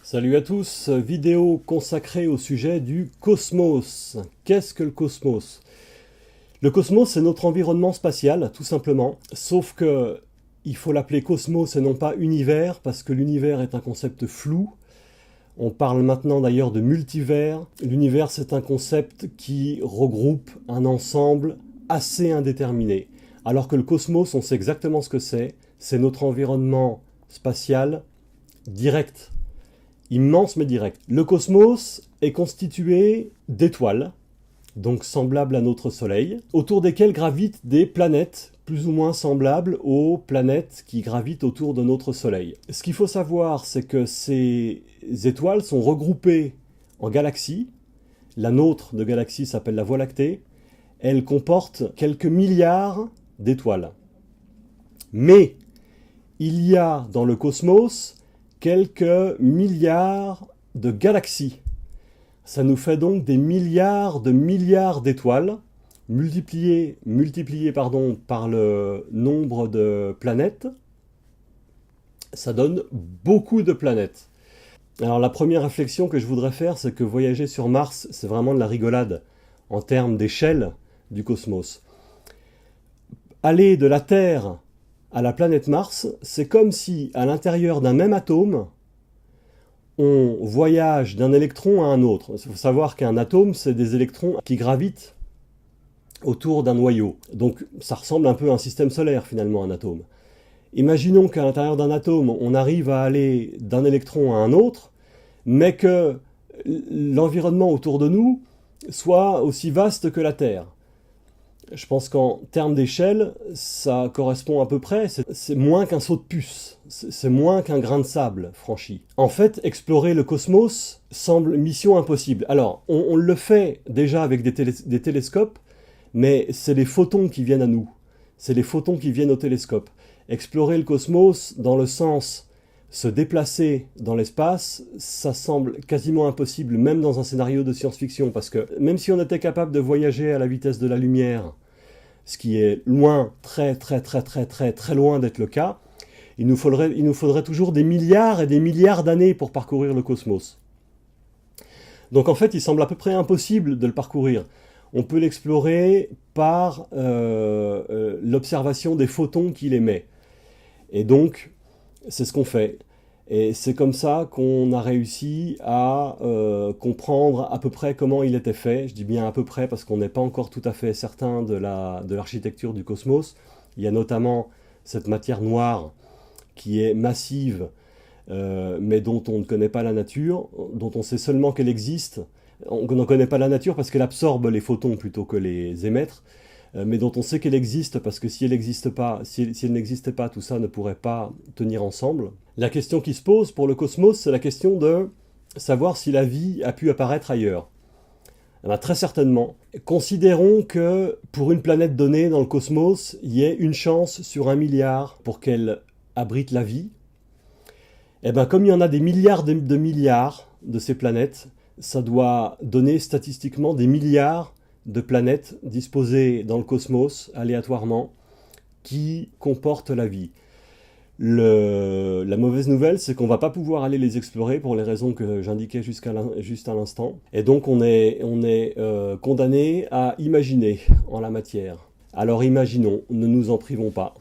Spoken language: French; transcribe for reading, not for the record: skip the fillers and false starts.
Salut à tous, vidéo consacrée au sujet du cosmos. Qu'est-ce que le cosmos? Le cosmos, c'est notre environnement spatial, tout simplement, sauf que il faut l'appeler cosmos et non pas univers, parce que l'univers est un concept flou. On parle maintenant d'ailleurs de multivers. L'univers, c'est un concept qui regroupe un ensemble assez indéterminé. Alors que le cosmos, on sait exactement ce que c'est notre environnement spatial direct. Immense mais direct. Le cosmos est constitué d'étoiles, donc semblables à notre Soleil, autour desquelles gravitent des planètes plus ou moins semblables aux planètes qui gravitent autour de notre Soleil. Ce qu'il faut savoir, c'est que ces étoiles sont regroupées en galaxies. La nôtre de galaxie s'appelle la Voie lactée. Elle comporte quelques milliards d'étoiles. Mais il y a dans le cosmos quelques milliards de galaxies. Ça nous fait donc des milliards d'étoiles, multipliées par le nombre de planètes. Ça donne beaucoup de planètes. Alors la première réflexion que je voudrais faire, c'est que voyager sur Mars, c'est vraiment de la rigolade en termes d'échelle du cosmos. Aller de la Terre à la planète Mars, c'est comme si, à l'intérieur d'un même atome, on voyage d'un électron à un autre. Il faut savoir qu'un atome, c'est des électrons qui gravitent autour d'un noyau. Donc ça ressemble un peu à un système solaire, finalement, un atome. Imaginons qu'à l'intérieur d'un atome, on arrive à aller d'un électron à un autre, mais que l'environnement autour de nous soit aussi vaste que la Terre. Je pense qu'en termes d'échelle, ça correspond à peu près, c'est moins qu'un saut de puce, c'est moins qu'un grain de sable franchi. En fait, explorer le cosmos semble mission impossible. Alors, on le fait déjà avec des télescopes, mais c'est les photons qui viennent à nous, c'est les photons qui viennent au télescope. Explorer le cosmos dans le sens se déplacer dans l'espace, ça semble quasiment impossible, même dans un scénario de science-fiction, parce que même si on était capable de voyager à la vitesse de la lumière, ce qui est loin, très loin d'être le cas, il nous faudrait toujours des milliards et des milliards d'années pour parcourir le cosmos. Donc en fait, il semble à peu près impossible de le parcourir. On peut l'explorer par l'observation des photons qu'il émet. Et donc, c'est ce qu'on fait. Et c'est comme ça qu'on a réussi à comprendre à peu près comment il était fait. Je dis bien à peu près parce qu'on n'est pas encore tout à fait certain de l'architecture du cosmos. Il y a notamment cette matière noire qui est massive, mais dont on ne connaît pas la nature, dont on sait seulement qu'elle existe. On n'en connaît pas la nature parce qu'elle absorbe les photons plutôt que les émettre, mais dont on sait qu'elle existe parce que si elle n'existait pas, tout ça ne pourrait pas tenir ensemble. La question qui se pose pour le cosmos, c'est la question de savoir si la vie a pu apparaître ailleurs. Eh bien, très certainement. Considérons que pour une planète donnée dans le cosmos, il y ait une chance sur 1 milliard pour qu'elle abrite la vie. Eh bien, comme il y en a des milliards de milliards de ces planètes, ça doit donner statistiquement des milliards de planètes disposées dans le cosmos, aléatoirement, qui comportent la vie. La mauvaise nouvelle, c'est qu'on ne va pas pouvoir aller les explorer pour les raisons que j'indiquais juste à l'instant. Et donc on est condamné à imaginer en la matière. Alors imaginons, ne nous en privons pas.